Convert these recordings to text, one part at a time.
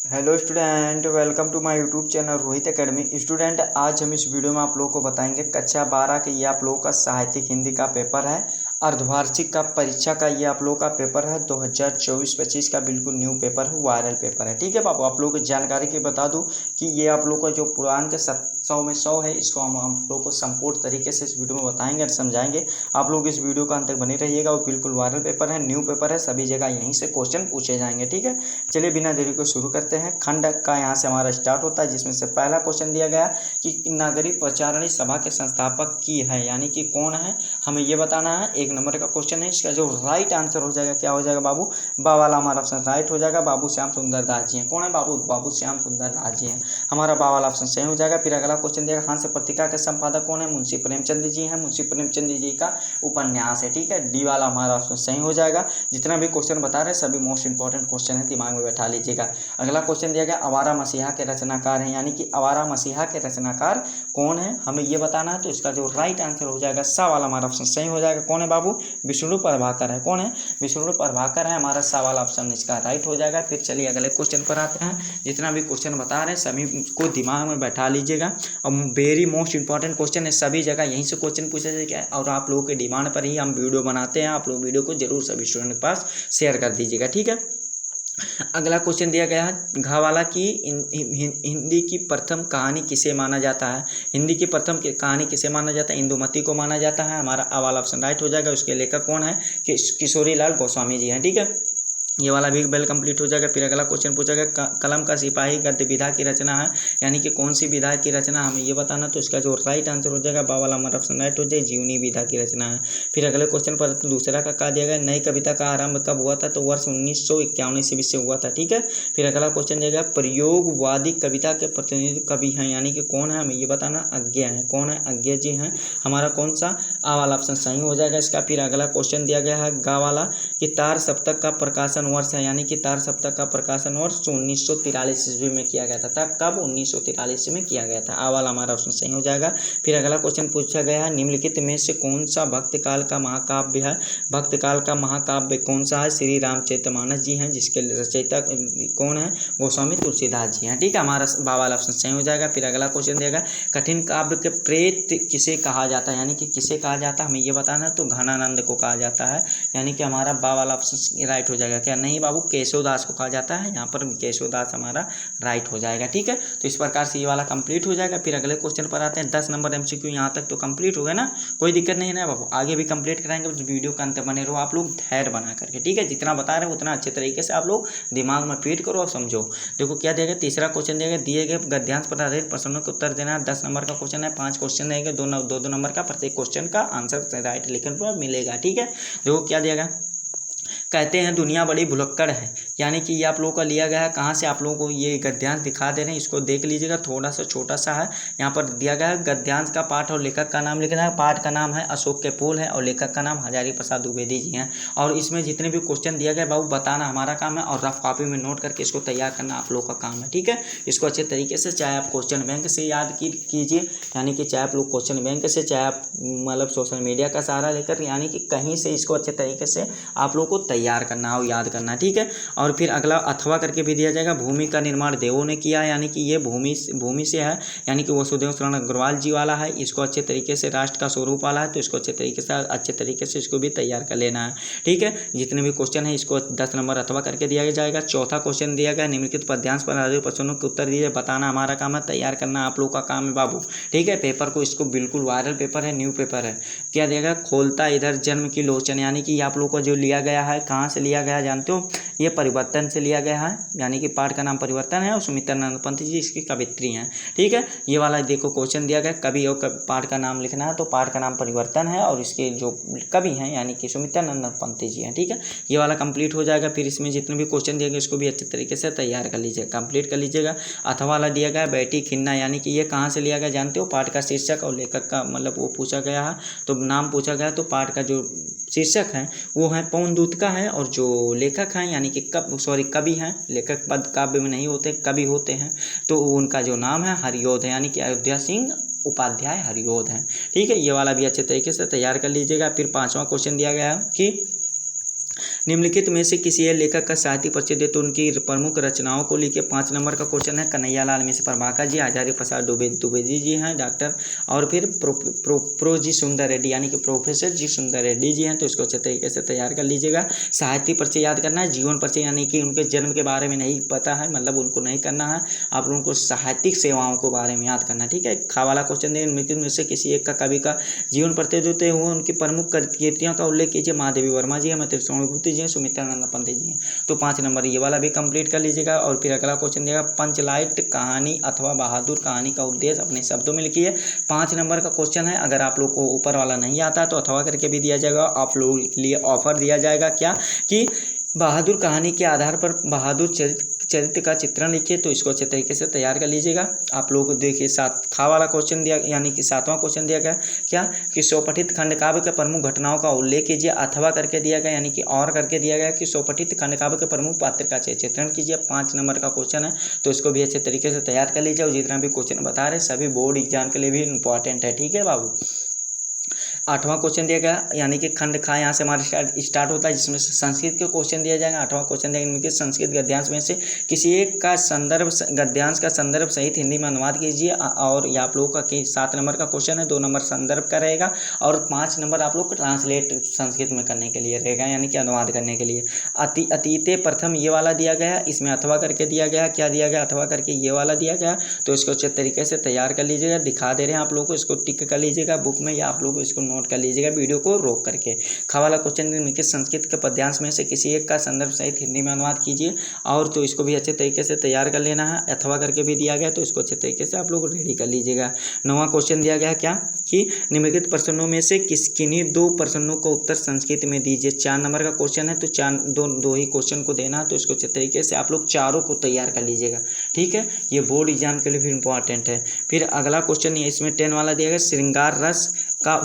Hello student, welcome to my YouTube channel Rohit academy. Student, आज हम इस वीडियो में आप लोगों को बताएंगे कक्षा 12 के ये आप लोगों का साहित्यिक हिंदी का पेपर है। अर्धवार्षिक का परीक्षा का ये आप लोगों का पेपर है 2024-25 का, बिल्कुल न्यू पेपर है, वायरल पेपर है। ठीक है बाबू, आप लोगों को जानकारी की बता दूं कि ये आप लोगों का जो पुराण के 100 में 100 है, इसको हम लोग को संपूर्ण तरीके से इस वीडियो में बताएंगे और समझाएंगे। आप लोग इस वीडियो का अंत तक बने रहिएगा। वो बिल्कुल वायरल पेपर है, न्यू पेपर है, सभी जगह यहीं से क्वेश्चन पूछे जाएंगे। ठीक है, चलिए बिना देरी को शुरू करते हैं। खंड का यहाँ से हमारा स्टार्ट होता है, जिसमें से पहला क्वेश्चन दिया गया कि नागरिक प्रचारणी सभा के संस्थापक की है, यानी कि कौन है, हमें ये बताना है। 1 नंबर का क्वेश्चन है। इसका जो राइट आंसर हो जाएगा, क्या हो जाएगा बाबू? बा वाला हमारा ऑप्शन राइट हो जाएगा। बाबू श्याम सुंदर दास जी हैं। कौन है बाबू? बाबू श्याम सुंदर दास जी हैं। हमारा बा वाला ऑप्शन सही हो जाएगा। फिर अगला क्वेश्चन दिया, हंस पत्रिका के संपादक कौन है? मुंशी प्रेमचंद जी हैं। मुंशी प्रेमचंद जी का उपन्यास है। ठीक है, डी वाला हमारा ऑप्शन सही हो जाएगा। जितना भी क्वेश्चन बता रहे हैं सभी मोस्ट इंपॉर्टेंट क्वेश्चन है, दिमाग में बैठा लीजिएगा। अगला क्वेश्चन दिया गया, आवारा मसीहा के रचनाकार हैं, यानी कि आवारा मसीहा के रचनाकार कौन है, हमें ये बताना है। तो इसका जो राइट आंसर हो जाएगा, सा वाला हमारा ऑप्शन सही हो जाएगा। कौन है बाबू? विष्णु प्रभाकर है। कौन है? विष्णु प्रभाकर है। हमारा सा वाला ऑप्शन इसका राइट हो जाएगा। फिर चलिए अगले क्वेश्चन पर आते हैं। जितना भी क्वेश्चन बता रहे हैं सभी को दिमाग में बैठा लीजिएगा। और वेरी मोस्ट इंपॉर्टेंट क्वेश्चन है, सभी जगह यहीं से क्वेश्चन पूछा जाएगा और आप लोगों के डिमांड पर ही हम वीडियो बनाते हैं। आप लोग वीडियो को जरूर सभी स्टूडेंट के पास शेयर कर दीजिएगा। ठीक है, अगला क्वेश्चन दिया गया है, घा वाला की हिंदी की प्रथम कहानी किसे माना जाता है? हिंदी की प्रथम कहानी किसे माना जाता है? इंदुमती को माना जाता है। हमारा आ वाला ऑप्शन राइट हो जाएगा। उसके लेखक कौन है? किशोरी लाल गोस्वामी जी हैं। ठीक है, ये वाला भी वेल कंप्लीट हो जाएगा। फिर अगला क्वेश्चन पूछा गया, कलम का सिपाही गद्य विधा की रचना है, यानी कि कौन सी विधा की रचना, हमें ये बताना। तो इसका जो राइट आंसर हो जाएगा, बा वाला हमारा ऑप्शन राइट हो जाए, जीवनी विधा की रचना है। फिर अगले क्वेश्चन पर दूसरा का कहा दिया गया, नई कविता का आरंभ कब हुआ था? तो वर्ष 1951 ईस्वी से हुआ था। ठीक है, फिर अगला क्वेश्चन दिया गया, प्रयोगवादी कविता के प्रतिनिधि कवि हैं, यानी कि कौन है, हमें ये बताना। अज्ञा है। कौन है? अज्ञा जी हैं। हमारा कौन सा? आ वाला ऑप्शन सही हो जाएगा इसका। फिर अगला क्वेश्चन दिया गया है, गा वाला कि तार सप्तक का प्रकाशन वर्ष है, यानी कि तार सप्तक का प्रकाशन वर्ष 1943 ईस्वी में किया गया था। कब? 1943 में किया गया था। आ वाला हमारा ऑप्शन सही हो जाएगा। फिर अगला क्वेश्चन पूछा गया है, निम्नलिखित में से कौन सा भक्त काल का महाकाव्य है? भक्त काल का महाकाव्य कौन सा है? श्री रामचरितमानस जी हैं, जिसके रचयिता कौन है? गोस्वामी तुलसीदास जी हैं। ठीक है, हमारा बा वाला ऑप्शन सही हो जाएगा। फिर अगला क्वेश्चन देगा, कठिन काव्य के प्रेत किसे कहा जाता है, यानी कि किसे कहा जाता है, हमें ये बताना। तो घनानंद को कहा जाता है, यानी कि हमारा बा वाला ऑप्शन राइट हो जाएगा। क्या नहीं बाबू? केशवदास को कहा जाता है। यहाँ पर केशवदास हमारा राइट हो जाएगा। ठीक है, तो इस प्रकार से ये वाला कंप्लीट हो जाएगा। फिर अगले क्वेश्चन पर आते हैं। 10 नंबर एमसीक्यू यहाँ तक तो कंप्लीट हो गया ना, कोई दिक्कत नहीं है ना बाबू, आगे भी कंप्लीट कराएंगे। तो वीडियो का अंत बने रहो आप लोग धैर्य बना करके। ठीक है, जितना बता रहे हैं उतना अच्छे तरीके से आप लोग दिमाग में फीड करो और समझो। देखो क्या दिया गया, तीसरा क्वेश्चन दिया गया, दिए गए गद्यांश पर आधारित प्रश्नों के उत्तर देना। 10 नंबर का क्वेश्चन है, 5 क्वेश्चन रहेंगे, दो नंबर का, प्रत्येक क्वेश्चन का आंसर राइट लिखने पर मिलेगा। ठीक है, देखो क्या दिया गया, कहते हैं दुनिया बड़ी भुलक्कड़ है, यानी कि ये आप लोगों का लिया गया है कहाँ से, आप लोगों को ये गद्यांश दिखा दे रहे हैं, इसको देख लीजिएगा, थोड़ा सा छोटा सा है। यहाँ पर दिया गया है गद्यांश का पाठ और लेखक का नाम लिखना है। पाठ का नाम है अशोक के फूल है और लेखक का नाम हजारी प्रसाद द्विवेदी जी हैं। और इसमें जितने भी क्वेश्चन दिया गया बाबू बताना हमारा काम है, और रफ कॉपी में नोट करके इसको तैयार करना आप लोग का काम है। ठीक है, इसको अच्छे तरीके से चाहे आप क्वेश्चन बैंक से याद कीजिए, यानी कि चाहे आप लोग क्वेश्चन बैंक से, चाहे आप मतलब सोशल मीडिया का सहारा लेकर, यानी कि कहीं से इसको अच्छे तरीके से आप लोग को तैयार करना हो, याद करना। ठीक है, और फिर अगला अथवा करके भी दिया जाएगा, भूमि का निर्माण देवों ने किया है, यानी कि ये भूमि से है, यानी कि वसुदेव शरण अग्रवाल जी वाला है। इसको अच्छे तरीके से राष्ट्र का स्वरूप वाला है, तो इसको अच्छे तरीके से इसको भी तैयार कर लेना है। ठीक है, जितने भी क्वेश्चन है इसको 10 नंबर अथवा करके दिया जाएगा। चौथा क्वेश्चन दिया गया, निम्नलिखित पद्यांश पर आधारित प्रश्नों के उत्तर दिए, बताना हमारा काम है, तैयार करना आप लोग का काम है बाबू। ठीक है, पेपर को, इसको बिल्कुल वायरल पेपर है, न्यू पेपर है। क्या दिया गया, खोलता इधर जन्म की लोचन, यानी कि आप लोग को जो लिया गया है, कहाँ से लिया गया जानते हो? ये परिवर्तन से लिया गया है, यानी कि पाठ का नाम परिवर्तन है और सुमित्रानंद पंत जी इसकी कवित्री हैं। ठीक है, ये वाला देखो क्वेश्चन दिया गया, कवि और पाठ का नाम लिखना है, तो पाठ का नाम परिवर्तन है और इसके जो कवि हैं यानी कि सुमित्रानंद पंत जी हैं। ठीक है, ये वाला कंप्लीट हो जाएगा। फिर इसमें जितने भी क्वेश्चन दिए गए इसको भी अच्छे तरीके से तैयार कर लीजिएगा, कंप्लीट कर लीजिएगा। अथवा वाला दिया गया, बैठी खिन्ना, यानी कि ये कहाँ से लिया गया जानते हो? पाठ का शीर्षक और लेखक का मतलब वो पूछा गया है, तो नाम पूछा गया, तो पाठ का जो शीर्षक है वो है पवन दूत का है, और जो लेखक हैं यानी कि कवि हैं, लेखक पद काव्य में नहीं होते, कवि होते हैं, तो उनका जो नाम है हरियोध है, यानी कि अयोध्या सिंह उपाध्याय हरियोध हैं। ठीक है, ये वाला भी अच्छे तरीके से तैयार कर लीजिएगा। फिर 5वां क्वेश्चन दिया गया है कि निम्नलिखित में से किसी एक लेखक का साहित्य परिचय दे तो उनकी प्रमुख रचनाओं को लिखे। 5 नंबर का क्वेश्चन है। कन्हैयालाल मिश्र प्रभाकर जी, आचार्य प्रसाद द्विवेदी जी हैं डॉक्टर, और फिर प्रो जी सुंदर रेड्डी यानी कि प्रोफेसर जी सुंदर रेड्डी जी हैं। तो इसको अच्छे तरीके से तैयार कर लीजिएगा। साहित्य परिचय याद करना है, जीवन परिचय यानी कि उनके जन्म के बारे में नहीं पता है, मतलब उनको नहीं करना है, आप लोगों को साहित्यिक सेवाओं के बारे में याद करना है, ठीक है। खा वाला क्वेश्चन देंगे, निम्नलिखित में से किसी एक का कवि का जीवन परिचय देते हुए उनकी प्रमुख कृतियों का उल्लेख कीजिए। महादेवी वर्मा जी हैं, मैत्रेय विभूति जी हैं, सुमित्रानंद पंडित जी हैं। तो 5 नंबर ये वाला भी कंप्लीट कर लीजिएगा। और फिर अगला क्वेश्चन देगा, पंचलाइट कहानी अथवा बहादुर कहानी का उद्देश्य अपने शब्दों में लिखिए। 5 नंबर का क्वेश्चन है। अगर आप लोग को ऊपर वाला नहीं आता तो अथवा करके भी दिया जाएगा, आप लोगों के लिए ऑफर दिया जाएगा क्या कि बहादुर कहानी के आधार पर बहादुर चरित्र का चित्रण लिखिए। तो इसको अच्छे तरीके से तैयार कर लीजिएगा। आप लोगों को देखिए खा वाला क्वेश्चन दिया, यानी कि 7वां क्वेश्चन दिया गया क्या कि स्वपठित खंडकाव्य के प्रमुख घटनाओं का उल्लेख कीजिए। अथवा करके दिया गया, यानी कि और करके दिया गया कि स्वपठित खंडकाव्य के प्रमुख पात्र का चित्रण कीजिए। 5 नंबर का क्वेश्चन है, तो इसको भी अच्छे तरीके से तैयार कर लीजिए। और जितना भी क्वेश्चन बता रहे सभी बोर्ड एग्जाम के लिए भी इंपॉर्टेंट है, ठीक है बाबू। 8वां क्वेश्चन दिया गया, यानी कि खंड खा यहाँ से हमारा स्टार्ट होता है, जिसमें संस्कृत के क्वेश्चन दिया जाएगा। 8वां क्वेश्चन दिया गया, संस्कृत गद्यांश में से किसी एक का संदर्भ गद्यांश का संदर्भ सहित हिंदी में अनुवाद कीजिए। और ये आप लोगों का 7 नंबर का क्वेश्चन है, 2 नंबर संदर्भ का रहेगा और 5 नंबर आप लोग को ट्रांसलेट संस्कृत में करने के लिए रहेगा, यानी कि अनुवाद करने के लिए। अतीते प्रथम ये वाला दिया गया, इसमें अथवा करके दिया गया, क्या दिया गया अथवा करके ये वाला दिया गया। तो इसको अच्छे तरीके से तैयार कर लीजिएगा, दिखा दे रहे हैं आप लोगों को, इसको टिक कर लीजिएगा बुक में या आप लोग इसको नोट कर लीजिएगा वीडियो को रोक करके। खा वाला क्वेश्चन निम्नलिखित संस्कृत के पद्यांश में से किसी एक का संदर्भ सहित हिंदी में अनुवाद कीजिए। और तो इसको भी अच्छे तरीके से तैयार कर लेना है, अथवा करके भी दिया गया, तो इसको अच्छे तरीके से आप लोग रेडी कर लीजिएगा। 9वां क्वेश्चन दिया गया क्या कि निम्नलिखित प्रश्नों में से किन्हीं 2 प्रश्नों को उत्तर संस्कृत में दीजिए। 4 नंबर का क्वेश्चन है, तो दो ही क्वेश्चन को देना है, तो इसको अच्छे तरीके से आप लोग चारों को तैयार कर लीजिएगा, ठीक है। ये बोर्ड एग्जाम के लिए भी इंपॉर्टेंट है। फिर अगला क्वेश्चन ये इसमें 10 वाला दिया गया, श्रृंगार रस का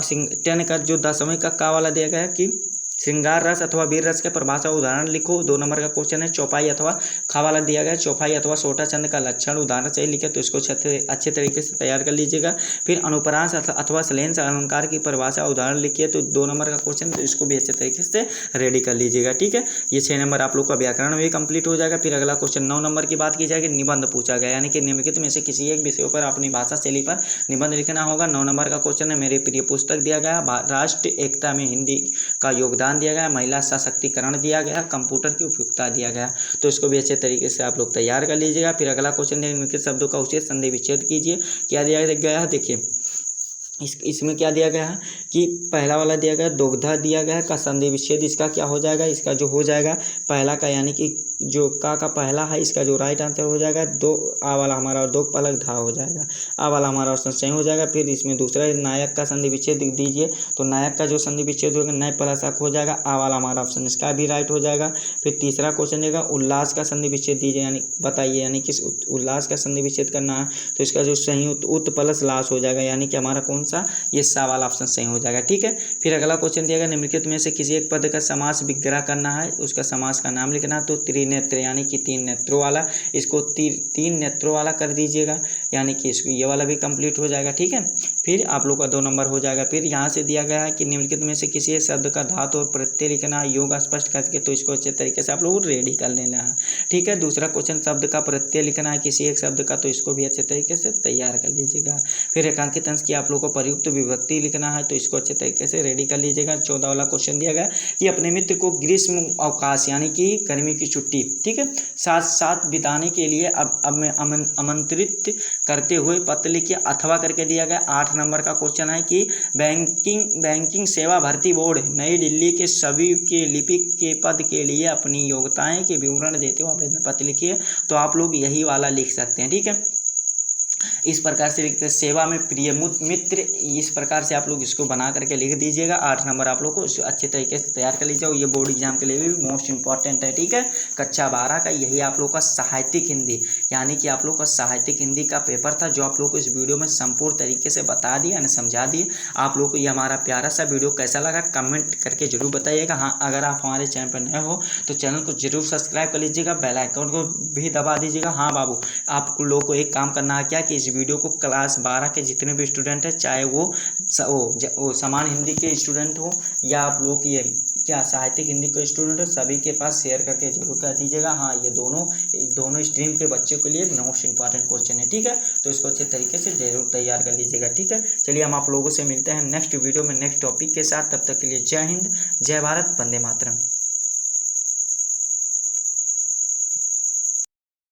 10 का जो 10वें का वाला दिया गया कि श्रृंगार रस अथवा वीर रस के परिभाषा उदाहरण लिखो। 2 नंबर का क्वेश्चन है, चौपाई अथवा खा वाला दिया गया, चौपाई अथवा सोटा चंद का लक्षण उदाहरण चाहिए लिखे। तो इसको अच्छे तरीके से तैयार कर लीजिएगा। फिर अनुप्रास अथवा श्लेष अलंकार की परिभाषा उदाहरण लिखिए। तो 2 नंबर का क्वेश्चन, तो इसको भी अच्छे तरीके से रेडी कर लीजिएगा, ठीक है। ये 6 नंबर आप लोग का व्याकरण भी कंप्लीट हो जाएगा। फिर अगला क्वेश्चन 9 नंबर की बात की जाएगी, निबंध पूछा गया, यानी कि निम्नलिखित में से किसी एक विषय पर अपनी भाषा शैली पर निबंध लिखना होगा। 9 नंबर का क्वेश्चन है, मेरे प्रिय पुस्तक दिया गया, राष्ट्र एकता में हिंदी का योगदान दिया गया, महिला सशक्तिकरण दिया गया, कंप्यूटर की उपयुक्तता दिया गया। तो इसको भी अच्छे तरीके से आप लोग तैयार कर लीजिएगा। फिर अगला क्वेश्चन निम्नलिखित शब्दों का उचित संधि विच्छेद कीजिए। क्या दिया गया है देखिए, इसमें क्या दिया गया है कि पहला वाला दिया गया दुग्धा दिया गया है का संधि विच्छेद, इसका क्या हो जाएगा, इसका जो हो जाएगा पहला का, यानी कि जो का पहला है, इसका जो राइट आंसर हो जाएगा आ वाला हमारा और 2 पलक धा हो जाएगा, आ वाला हमारा ऑप्शन सही हो जाएगा। फिर इसमें दूसरा नायक का संधि विच्छेद दीजिए, तो नायक का जो संधि विच्छेद होगा नय प्लस अक हो जाएगा, आ वाला हमारा ऑप्शन इसका भी राइट हो जाएगा। फिर तीसरा क्वेश्चन देगा उल्लास का संधि विच्छेद दीजिए, यानी बताइए, यानी कि उल्लास का संधि विच्छेद करना है, तो इसका जो सही उत प्लस लास हो जाएगा, यानी कि हमारा कौन सा, ये सा वाला ऑप्शन सही हो जाएगा, ठीक है। फिर अगला क्वेश्चन दिया गया, निम्नलिखित में से किसी एक पद का समास विग्रह करना है, उसका समास का नाम लिखना। तो त्रिनेत्र यानी कि 3 नेत्रों वाला, इसको 3 नेत्रों वाला कर दीजिएगा, यानी कि इसको ये वाला भी कंप्लीट हो जाएगा, ठीक है। फिर आप लोग का 2 नंबर हो जाएगा। फिर यहाँ से दिया गया है कि निम्नलिखित में से किसी एक शब्द का धातु और प्रत्यय लिखना है, योग स्पष्ट करके, तो इसको अच्छे तरीके से आप लोग रेडी कर लेना है, ठीक है। दूसरा क्वेश्चन शब्द का प्रत्यय लिखना है किसी एक शब्द का, तो इसको भी अच्छे तरीके से तैयार कर लीजिएगा। फिर एकांकित अंश की आप लोग को प्रयुक्त विभक्ति लिखना है, तो इसको अच्छे तरीके से रेडी कर लीजिएगा। 14 वाला क्वेश्चन दिया गया कि अपने मित्र को ग्रीष्म अवकाश यानी कि गर्मी की छुट्टी, ठीक है, साथ बिताने के लिए अब आमंत्रित करते हुए पत्र लिखिए, अथवा करके दिया गया। 8 नंबर का क्वेश्चन है कि बैंकिंग सेवा भर्ती बोर्ड नई दिल्ली के सभी के लिपिक के पद के लिए अपनी योग्यताएं के विवरण देते हुए आवेदन पत्र लिखिए। तो आप लोग यही वाला लिख सकते हैं, ठीक है। इस प्रकार से लिखते हैं, सेवा में प्रिय मित्र, इस प्रकार से आप लोग इसको बना करके लिख दीजिएगा। 8 नंबर आप लोग को अच्छे तरीके से तैयार कर लीजिए। ये बोर्ड एग्जाम के लिए भी मोस्ट इंपॉर्टेंट है, ठीक है। कक्षा 12 का यही आप लोग का साहित्यिक हिंदी, यानी कि आप लोग का साहित्यिक हिंदी का पेपर था, जो आप लोग को इस वीडियो में संपूर्ण तरीके से बता दिया यानी समझा दिए। आप लोग को ये हमारा प्यारा सा वीडियो कैसा लगा कमेंट करके जरूर बताइएगा। हाँ, अगर आप हमारे चैनल पर नए हो तो चैनल को जरूर सब्सक्राइब कर लीजिएगा, बेल आइकन को भी दबा दीजिएगा। हाँ बाबू, आप लोग को एक काम करना है क्या कि इस वीडियो को क्लास 12 के जितने भी स्टूडेंट हैं, चाहे वो समान हिंदी के स्टूडेंट हो या आप लोग ये क्या साहित्यिक हिंदी के स्टूडेंट हो सभी के पास शेयर करके जरूर कर दीजिएगा। हाँ, ये दोनों स्ट्रीम के बच्चों के लिए मोस्ट इंपॉर्टेंट क्वेश्चन है, ठीक है। तो इसको अच्छे तरीके से जरूर तैयार कर लीजिएगा, ठीक है। चलिए हम आप लोगों से मिलते हैं नेक्स्ट वीडियो में नेक्स्ट टॉपिक के साथ। तब तक के लिए जय हिंद, जय भारत, वंदे मातरम।